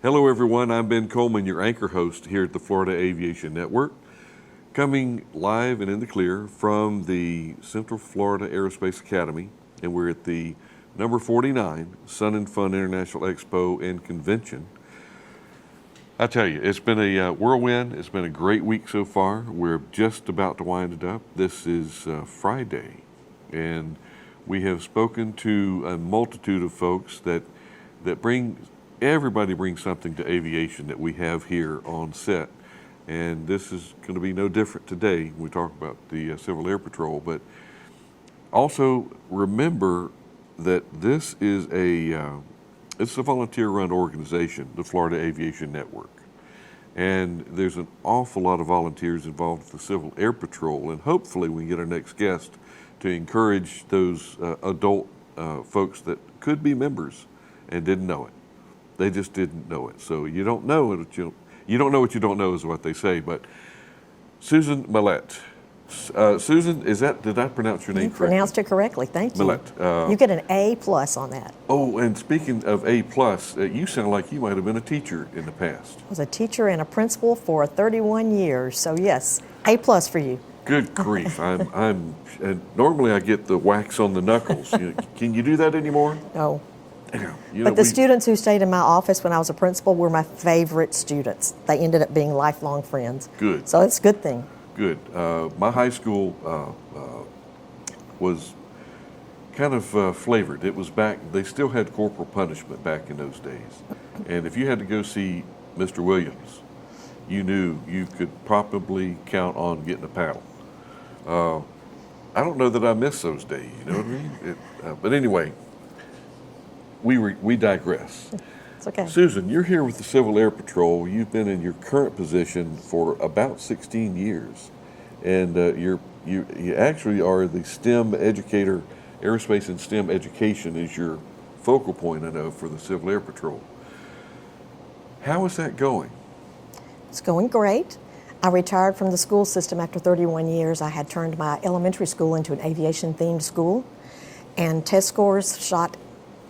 Hello everyone, I'm Ben Coleman, your anchor host here at the Florida Aviation Network, coming live and in the clear from the Central Florida Aerospace Academy, and we're at the number 49 Sun and Fun International Expo and Convention. I tell you, it's been a whirlwind. It's been a great week so far. We're just about to wind it up. This is Friday, and we have spoken to a multitude of folks that everybody brings something to aviation that we have here on set. And this is going to be no different today. We talk about the Civil Air Patrol, but also remember that this is it's a volunteer-run organization, the Florida Aviation Network. And there's an awful lot of volunteers involved with the Civil Air Patrol, and hopefully we can get our next guest to encourage those adult folks that could be members and didn't know it. They just didn't know it. So you don't know what you don't know what you don't know is what they say. But Susan Mallett. Susan, did I pronounce your name correctly? You pronounced it correctly, thank you. Mallett. You get an A+ on that. Oh, and speaking of A+, you sound like you might have been a teacher in the past. I was a teacher and a principal for 31 years, so yes, A+ for you. Good grief! I'm normally I get the wax on the knuckles. Can you do that anymore? No. But the students who stayed in my office when I was a principal were my favorite students. They ended up being lifelong friends. Good. So it's a good thing. Good. My high school was kind of flavored. It was back, they still had corporal punishment back in those days. And if you had to go see Mr. Williams, you knew you could probably count on getting a paddle. I don't know that I miss those days, you know what I mean? But anyway, we digress. It's okay. Susan, you're here with the Civil Air Patrol. You've been in your current position for about 16 years, and you actually are the STEM educator. Aerospace and STEM education is your focal point, I know, for the Civil Air Patrol. How is that going? It's going great. I retired from the school system after 31 years. I had turned my elementary school into an aviation-themed school, and test scores shot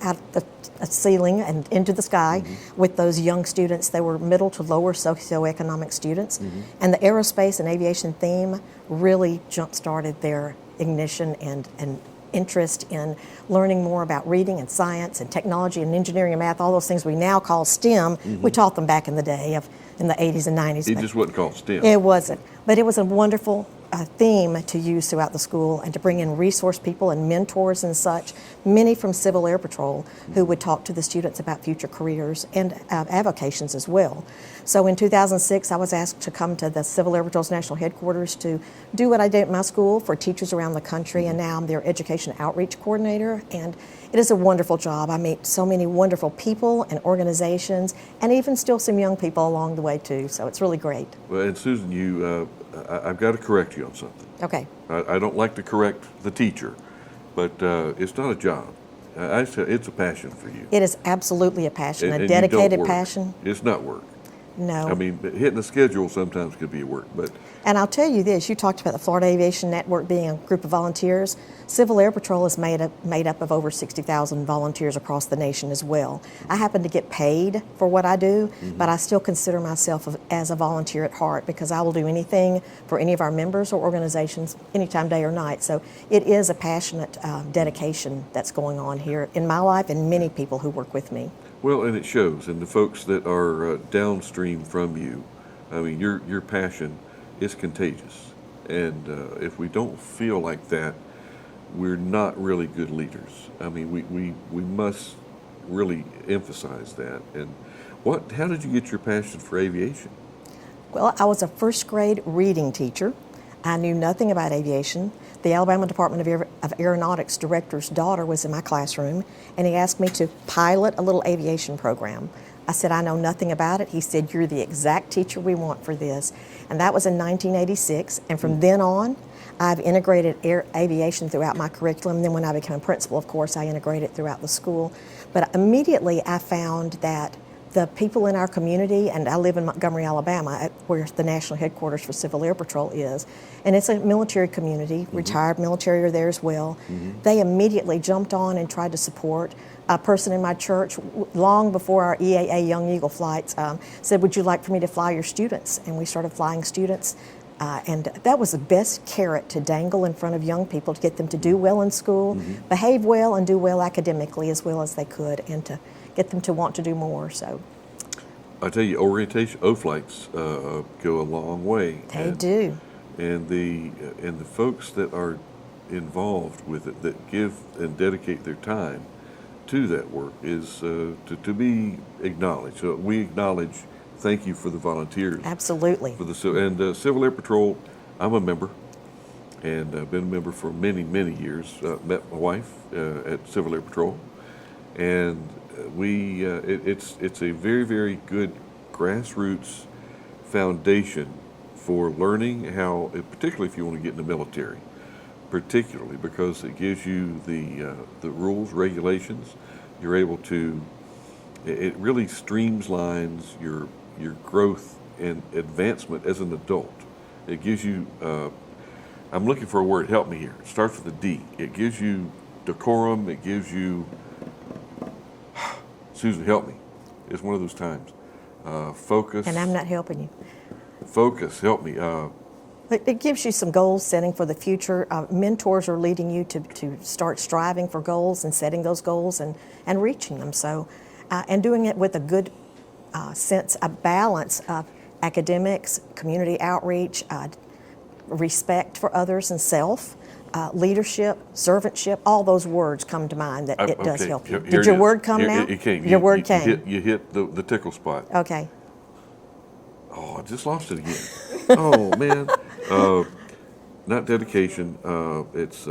out the ceiling and into the sky with those young students. They were middle to lower socioeconomic students. And the aerospace and aviation theme really jump-started their ignition and interest in learning more about reading and science and technology and engineering and math, all those things we now call STEM. We taught them back in the day in the 80s and 90s. It just wasn't called STEM. It wasn't. But it was a wonderful theme to use throughout the school and to bring in resource people and mentors and such, many from Civil Air Patrol who would talk to the students about future careers and avocations as well. So in 2006, I was asked to come to the Civil Air Patrol's national headquarters to do what I did at my school for teachers around the country, and now I'm their education outreach coordinator, and it is a wonderful job. I meet so many wonderful people and organizations, and even still some young people along the way too, so it's really great. Well, and Susan, I've got to correct you on something. Okay. I don't like to correct the teacher, but it's not a job. I say it's a passion for you. It is absolutely a passion, and a dedicated you don't work. passion. It's not work. No. I mean, hitting a schedule sometimes could be work, but. And I'll tell you this, you talked about the Florida Aviation Network being a group of volunteers. Civil Air Patrol is made up of over 60,000 volunteers across the nation as well. I happen to get paid for what I do, but I still consider myself as a volunteer at heart, because I will do anything for any of our members or organizations, anytime, day or night. So it is a passionate dedication that's going on here in my life and many people who work with me. Well, and it shows, and the folks that are downstream from you, I mean, your passion is contagious. And if we don't feel like that, we're not really good leaders. I mean, we must really emphasize that. And how did you get your passion for aviation? Well, I was a first grade reading teacher. I knew nothing about aviation. The Alabama Department of Aeronautics director's daughter was in my classroom, and he asked me to pilot a little aviation program. I said, I know nothing about it. He said, you're the exact teacher we want for this. And that was in 1986, and from then on, I've integrated aviation throughout my curriculum. Then when I became a principal, of course, I integrated it throughout the school. But immediately I found that the people in our community, and I live in Montgomery, Alabama, where the national headquarters for Civil Air Patrol is, and it's a military community, retired military are there as well. They immediately jumped on and tried to support. A person in my church, long before our EAA Young Eagle flights, said, would you like for me to fly your students? And we started flying students. And that was the best carrot to dangle in front of young people to get them to do well in school, behave well, and do well academically as well as they could, and to get them to want to do more. So, I tell you, orientation O-flights go a long way. They do. And the folks that are involved with it, that give and dedicate their time to that work, is to be acknowledged. So we acknowledge. Thank you for the volunteers. Absolutely. For the Civil Air Patrol, I'm a member, and I've been a member for many, many years. Met my wife at Civil Air Patrol, and it's a very, very good grassroots foundation for learning how, particularly if you want to get in the military, particularly because it gives you the rules, regulations. You're able to. It really streamlines your growth and advancement as an adult. It gives you, I'm looking for a word, help me here. It starts with a D. It gives you decorum, it gives you, Susan, help me. It's one of those times. Focus. And I'm not helping you. Focus, help me. It gives you some goal setting for the future. Mentors are leading you to start striving for goals and setting those goals and reaching them. So, and doing it with a good sense, a balance of academics, community outreach, respect for others and self, leadership, servantship, all those words come to mind that it does help you. Did your word come now? It came. Your word came. You hit the tickle spot. Okay. Oh, I just lost it again. Oh, man. Not dedication. It's,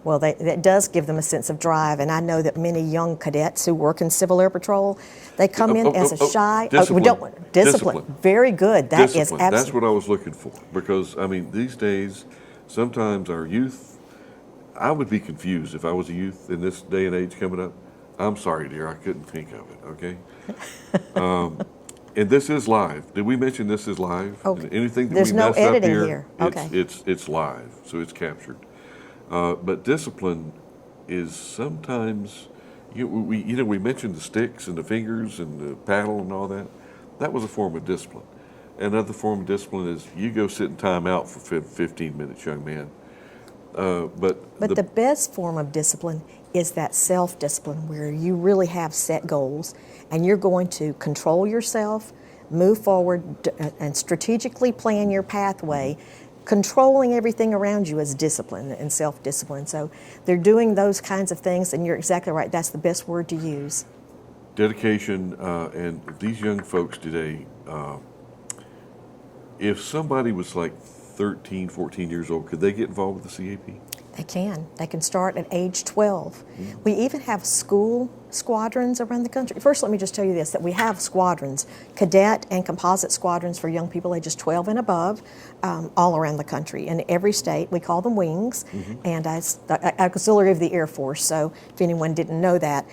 Well, that does give them a sense of drive, and I know that many young cadets who work in Civil Air Patrol, they come in as a shy. Discipline. Discipline. Very good. That is discipline. absolutely. That's what I was looking for, because I mean, these days, sometimes our youth, I would be confused if I was a youth in this day and age coming up. I'm sorry, dear, I couldn't think of it. Okay. And this is live. Did we mention this is live? Okay. Anything that There's we no mess editing up here. Okay. It's live, so it's captured. But discipline is sometimes, we mentioned the sticks and the fingers and the paddle and all that. That was a form of discipline. Another form of discipline is you go sit in time out for 15 minutes, young man. But the best form of discipline is that self-discipline where you really have set goals and you're going to control yourself, move forward, and strategically plan your pathway. Controlling everything around you is discipline and self-discipline. So they're doing those kinds of things, and you're exactly right. That's the best word to use. Dedication, and these young folks today, if somebody was like 13, 14 years old, could they get involved with the CAP? They can. They can start at age 12. We even have school squadrons around the country. First, let me just tell you this, that we have squadrons, cadet and composite squadrons for young people ages 12 and above, all around the country. In every state, we call them wings, and as the auxiliary of the Air Force. So if anyone didn't know that,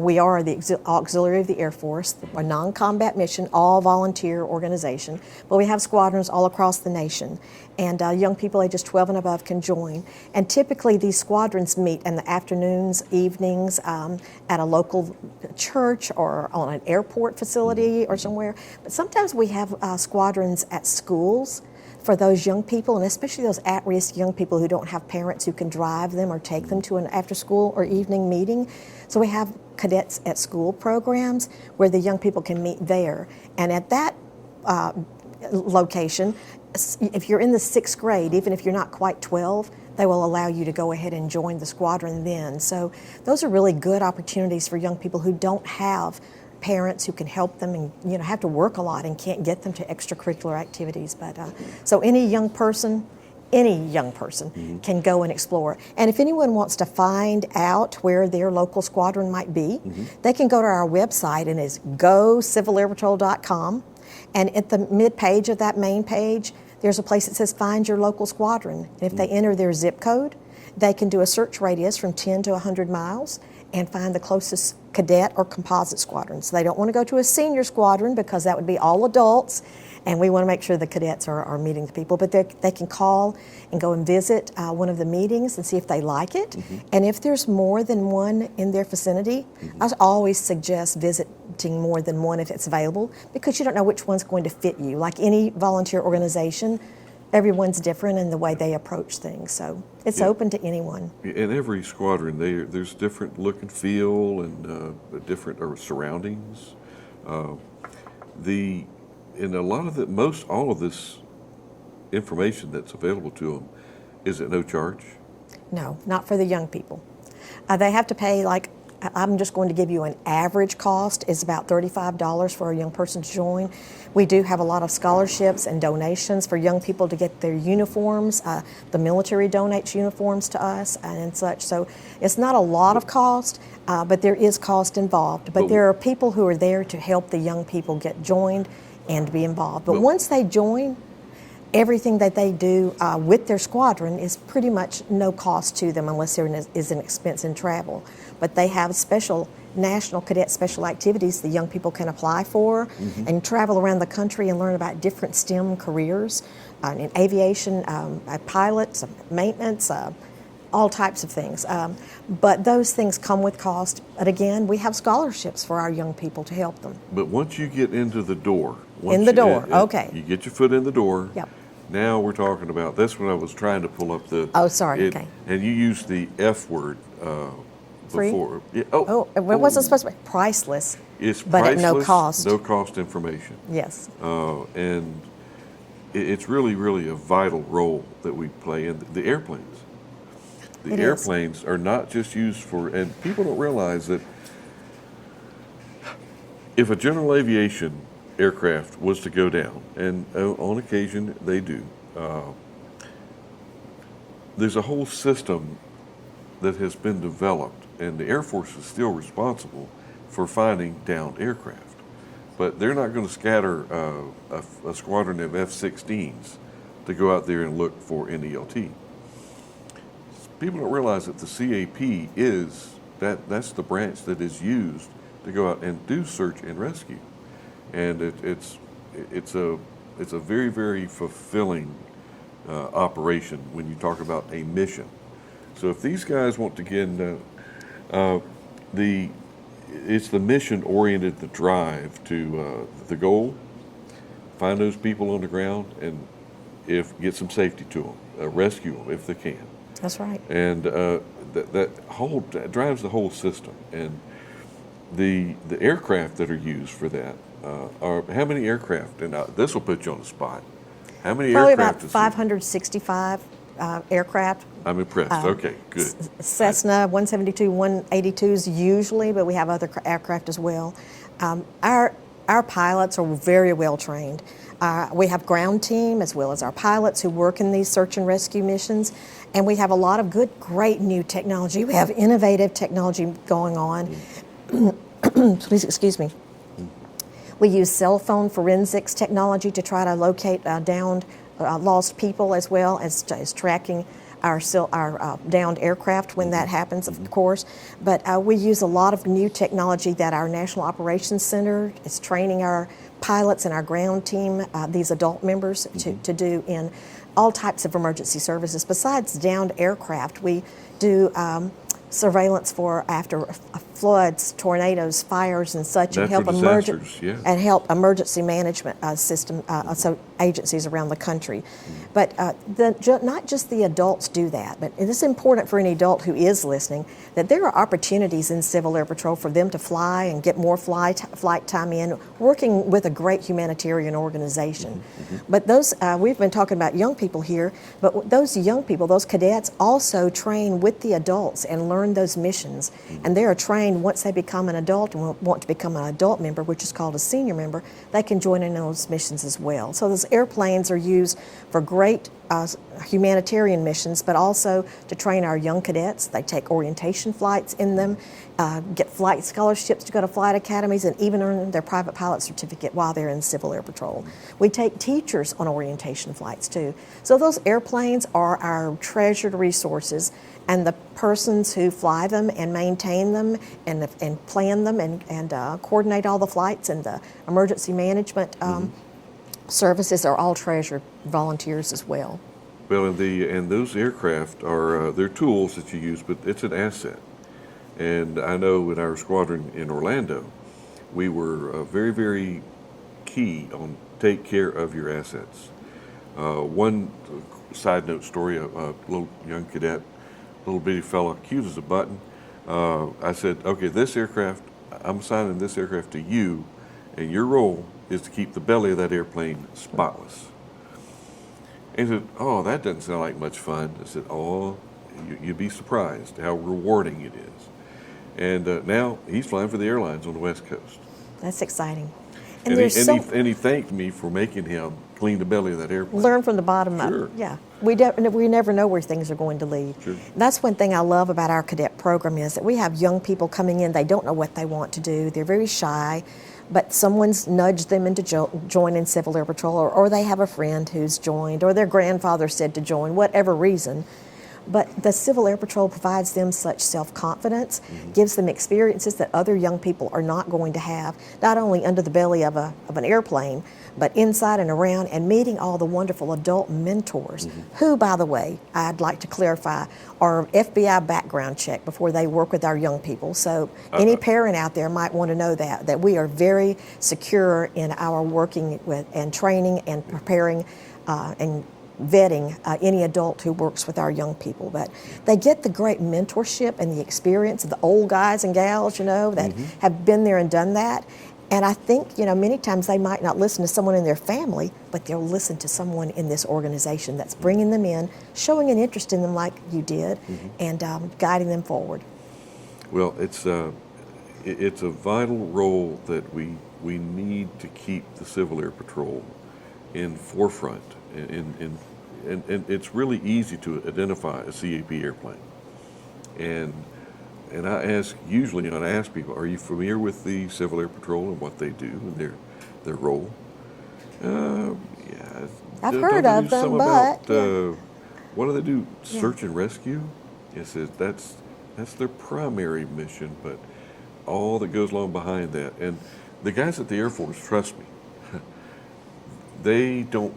we are the auxiliary of the Air Force, a non-combat mission, all volunteer organization, but we have squadrons all across the nation. And young people ages 12 and above can join. And typically these squadrons meet in the afternoons, evenings, at a local church or on an airport facility or somewhere. But sometimes we have squadrons at schools for those young people, and especially those at-risk young people who don't have parents who can drive them or take them to an after-school or evening meeting. So we have cadets at school programs where the young people can meet there. And at that location, if you're in the 6th grade, even if you're not quite 12, they will allow you to go ahead and join the squadron then. So those are really good opportunities for young people who don't have parents who can help them and have to work a lot and can't get them to extracurricular activities. But so any young person can go and explore. And if anyone wants to find out where their local squadron might be, they can go to our website, and it's gocivilairpatrol.com. And at the mid-page of that main page, there's a place that says Find Your Local Squadron. And if they enter their zip code, they can do a search radius from 10 to 100 miles, and find the closest cadet or composite squadron. So they don't want to go to a senior squadron because that would be all adults, and we want to make sure the cadets are meeting the people. But they can call and go and visit one of the meetings and see if they like it. And if there's more than one in their vicinity, I always suggest visiting more than one if it's available, because you don't know which one's going to fit you. Like any volunteer organization, everyone's different in the way they approach things. So it's open to anyone. In every squadron, there's different look and feel and different surroundings. In a lot of all of this information that's available to them is at no charge. No, not for the young people. They have to pay, like, I'm just going to give you an average cost is about $35 for a young person to join. We do have a lot of scholarships and donations for young people to get their uniforms. The military donates uniforms to us and such. So it's not a lot of cost, but there is cost involved. But there are people who are there to help the young people get joined and be involved. But once they join, everything that they do with their squadron is pretty much no cost to them unless there is an expense in travel. But they have special National Cadet Special Activities the young people can apply for and travel around the country and learn about different STEM careers in aviation, pilots, maintenance, all types of things. But those things come with cost. But again, we have scholarships for our young people to help them. But once you get into the door, okay. You get your foot in the door. Yep. Now we're talking about, that's when I was trying to pull up the. Oh, sorry, okay. And you used the F word Free? before. Yeah, it wasn't supposed to be priceless. It's but priceless, at no cost. no cost information. Yes. And it's really, really a vital role that we play in the airplanes. The airplanes are not just used for, and people don't realize that if a general aviation aircraft was to go down, and on occasion they do, there's a whole system that has been developed, and the Air Force is still responsible for finding downed aircraft. But they're not going to scatter a squadron of F-16s to go out there and look for NELT. People don't realize that the CAP that's the branch that is used to go out and do search and rescue, and it's a very, very fulfilling operation when you talk about a mission. So if these guys want to get it's the mission oriented, the drive to the goal, find those people on the ground, and get some safety to them, rescue them if they can. That's right. And that drives the whole system. And the aircraft that are used for that are, how many aircraft? And this will put you on the spot. How many Probably aircraft? Probably about 565 aircraft. I'm impressed. Okay, good. Cessna 172, 182s usually, but we have other aircraft as well. Our pilots are very well trained. We have ground team as well as our pilots who work in these search and rescue missions. And we have a lot of great new technology. We have innovative technology going on. Please excuse me. We use cell phone forensics technology to try to locate downed, lost people, as well as tracking our downed aircraft when that happens, of course. But we use a lot of new technology that our National Operations Center is training our pilots and our ground team, these adult members, to do in all types of emergency services. Besides downed aircraft, we do surveillance for after floods, tornadoes, fires, and such, and help emergency management system so agencies around the country. But not just the adults do that, but it is important for any adult who is listening that there are opportunities in Civil Air Patrol for them to fly and get more flight time in, working with a great humanitarian organization. But those we've been talking about young people here, but those young people, those cadets, also train with the adults and learn those missions, and they are trained once they become an adult and want to become an adult member, which is called a senior member. They can join in those missions as well. So those airplanes are used for great humanitarian missions, but also to train our young cadets. They take orientation flights in them, get flight scholarships to go to flight academies, and even earn their private pilot certificate while they're in Civil Air Patrol. We take teachers on orientation flights too. So those airplanes are our treasured resources, and the persons who fly them and maintain them and plan them and coordinate all the flights and the emergency management services are all treasured volunteers as well. Well, and those aircraft are they're tools that you use, but it's an asset. And I know in our squadron in Orlando, we were very, very key on take care of your assets. One side note story: a little young cadet, little bitty fella, cute as a button. I said, "Okay, this aircraft, I'm assigning this aircraft to you, and your role is to keep the belly of that airplane spotless." And he said, "Oh, that doesn't sound like much fun." I said, "Oh, you'd be surprised how rewarding it is." And now he's flying for the airlines on the West Coast. That's exciting. And he thanked me for making him clean the belly of that airplane. Learn from the bottom Sure. up. Yeah. We never know where things are going to lead. Sure. That's one thing I love about our cadet program is that we have young people coming in, they don't know what they want to do, they're very shy, but someone's nudged them into joining Civil Air Patrol, or they have a friend who's joined, or their grandfather said to join, whatever reason. But the Civil Air Patrol provides them such self-confidence, gives them experiences that other young people are not going to have, not only under the belly of an airplane, but inside and around, and meeting all the wonderful adult mentors, who, by the way, I'd like to clarify, are FBI background check before they work with our young people. So any parent out there might want to know that we are very secure in our working with and training and preparing and vetting any adult who works with our young people. But they get the great mentorship and the experience of the old guys and gals, that have been there and done that. And I think, many times they might not listen to someone in their family, but they'll listen to someone in this organization that's bringing them in, showing an interest in them like you did, and guiding them forward. Well, it's a vital role that we need to keep the Civil Air Patrol in forefront. And it's really easy to identify a CAP airplane. And I ask people, are you familiar with the Civil Air Patrol and what they do and their role? Yeah. I've heard of them, but what do they do? Search and rescue? It says that's their primary mission, but all that goes along behind that. And the guys at the Air Force, trust me, they don't.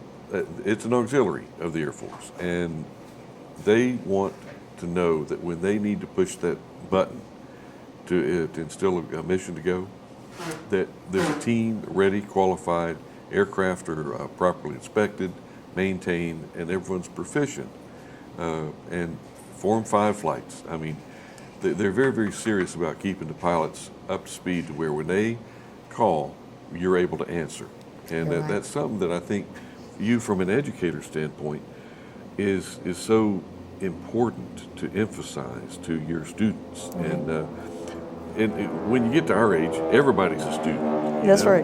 It's an auxiliary of the Air Force, and they want to know that when they need to push that button to instill a mission to go, that there's a team ready, qualified, aircraft are properly inspected, maintained, and everyone's proficient. And Form 5 flights, I mean, they're very, very serious about keeping the pilots up to speed to where when they call, you're able to answer. And Right. That's something that I think you, from an educator standpoint, is so important to emphasize to your students. And when you get to our age, everybody's a student. That's right.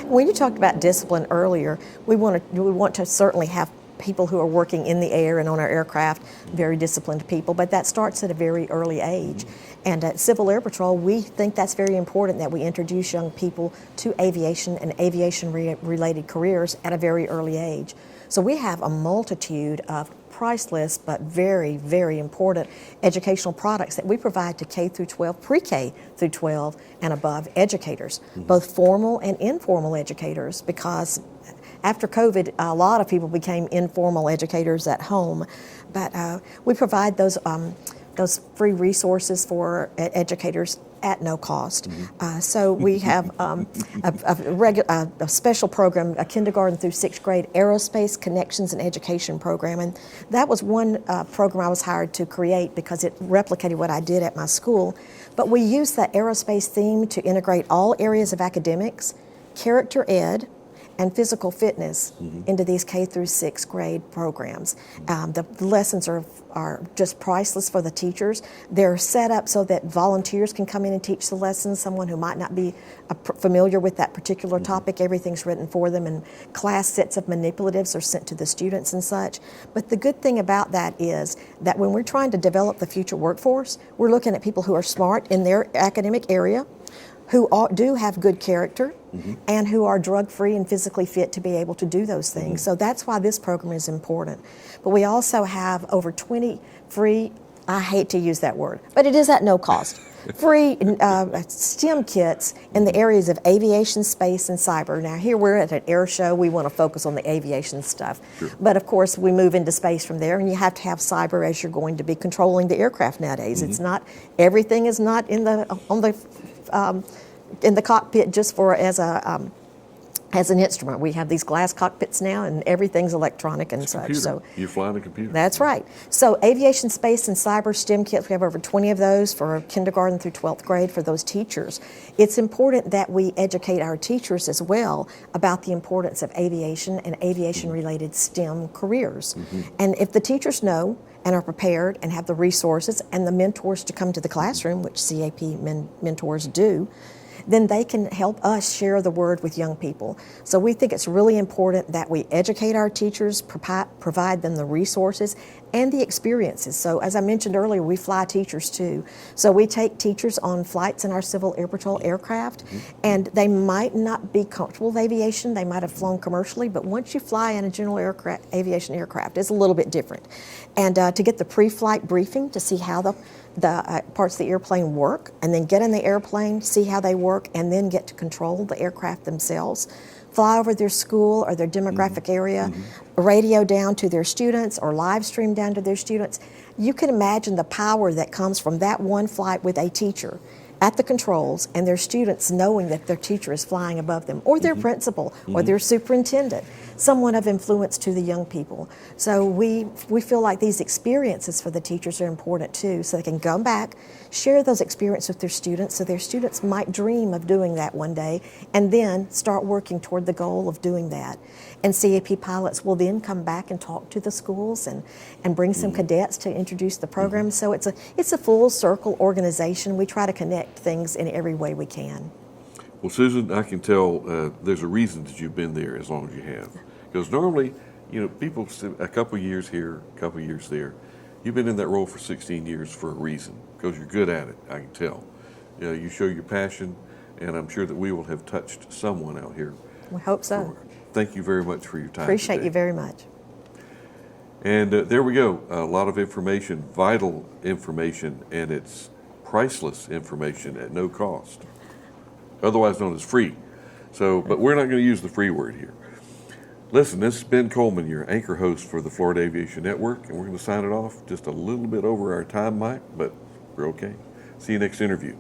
When you talked about discipline earlier, we want to certainly have people who are working in the air and on our aircraft, very disciplined people, but that starts at a very early age. And at Civil Air Patrol, we think that's very important that we introduce young people to aviation and aviation-related careers at a very early age. So we have a multitude of priceless but very, very important educational products that we provide to K through 12, pre-K through 12 and above educators, both formal and informal educators, because after COVID, a lot of people became informal educators at home. But we provide those free resources for educators at no cost. So we have a special program, a kindergarten through 6th grade Aerospace Connections and Education program. And that was one program I was hired to create because it replicated what I did at my school. But we used that aerospace theme to integrate all areas of academics, character ed, and physical fitness into these K through 6th grade programs. The lessons are just priceless for the teachers. They're set up so that volunteers can come in and teach the lessons. Someone who might not be familiar with that particular topic, everything's written for them, and class sets of manipulatives are sent to the students and such. But the good thing about that is that when we're trying to develop the future workforce, we're looking at people who are smart in their academic area, who do have good character, and who are drug-free and physically fit to be able to do those things. So that's why this program is important. But we also have over 20 free, I hate to use that word, but it is at no cost, free STEM kits in the areas of aviation, space, and cyber. Now here we're at an air show, we want to focus on the aviation stuff. Sure. But of course we move into space from there, and you have to have cyber as you're going to be controlling the aircraft nowadays. It's not, everything is not in the cockpit just for as an instrument. We have these glass cockpits now, and everything's electronic and such. Computer. So You fly in a computer. that's right. So aviation, space, and cyber STEM kits, we have over 20 of those for kindergarten through 12th grade for those teachers. It's important that we educate our teachers as well about the importance of aviation and aviation-related STEM careers. And if the teachers know and are prepared and have the resources and the mentors to come to the classroom, which CAP mentors do, then they can help us share the word with young people. So we think it's really important that we educate our teachers, provide them the resources and the experiences. So as I mentioned earlier, we fly teachers too. So we take teachers on flights in our Civil Air Patrol aircraft, and they might not be comfortable with aviation. They might have flown commercially, but once you fly in a general aviation aircraft, it's a little bit different. And to get the pre-flight briefing to see how the parts of the airplane work, and then get in the airplane, see how they work, and then get to control the aircraft themselves. Fly over their school or their demographic area, radio down to their students or live stream down to their students. You can imagine the power that comes from that one flight with a teacher at the controls and their students knowing that their teacher is flying above them, or their principal, or their superintendent, someone of influence to the young people. So we feel like these experiences for the teachers are important too, so they can come back, share those experiences with their students, so their students might dream of doing that one day, and then start working toward the goal of doing that. And CAP pilots will then come back and talk to the schools and bring some cadets to introduce the program. So it's a full circle organization. We try to connect things in every way we can. Well, Susan, I can tell there's a reason that you've been there as long as you have. Because normally, people sit a couple years here, a couple years there. You've been in that role for 16 years for a reason, because you're good at it, I can tell. You show your passion, and I'm sure that we will have touched someone out here. We hope so. Thank you very much for your time. Appreciate today. you very much. And there we go, a lot of information, vital information, and it's priceless information at no cost, otherwise known as free. So, but we're not going to use the free word here. Listen, this is Ben Coleman, your anchor host for the Florida Aviation Network, and we're going to sign it off just a little bit over our time, Mike, but we're okay. See you next interview.